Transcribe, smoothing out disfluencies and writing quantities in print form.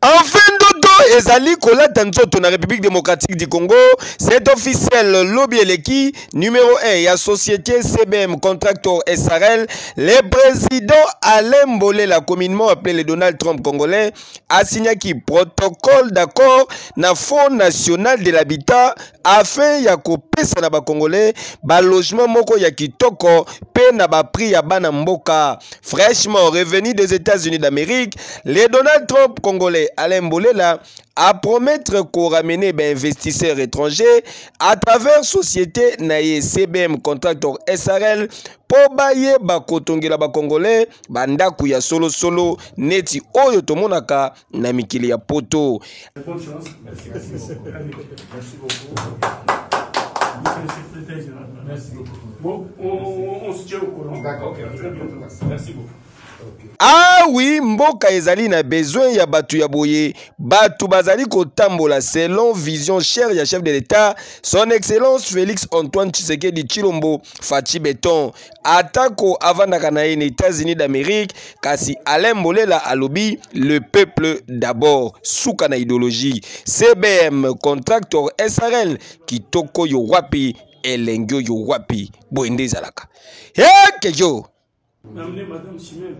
Enfin, Dodo ezali kolata nzoto na République démocratique du Congo. C'est officiel. Lobby Eleki, numéro 1, il y a société CBM Contractor SRL. Le président Alain Mbolela, communément appelé le Donald Trump congolais, a signé qui protocole d'accord na Fonds national de l'habitat afin ya kopesa na ba Congolais ba logement moko ya kitoko pe na ba prix ya bana mboka. Fraîchement revenu des États-Unis d'Amérique, le Donald Trump congolais Alain Mbolela a promettre qu'on ramène investisseurs étrangers à travers société naye CBM Contractor SRL pour bailler bakotongela ba Congolais bandaku ya solo neti oyo tomonaka na mikili ya poto. Bonne chance. Merci beaucoup. Merci beaucoup. Merci beaucoup. Bon, on se tient au courant. D'accord, ok. Très bientôt. Merci beaucoup. Ah oui, mboka ezali na besoin ya batu ya boye, batu bazali kotambola selon vision chère ya chef de l'État, son excellence Félix Antoine Tshisekedi Tshilombo Fachi Beton. Atako avandaka na les États-Unis d'Amérique, kasi Alain Mbolela alobi le peuple d'abord, souka na idéologie. CBM Contractor SRL kitoko yo wapi elengyo yo wapi boende zalaka. Kejo. Amenez Madame Chimène.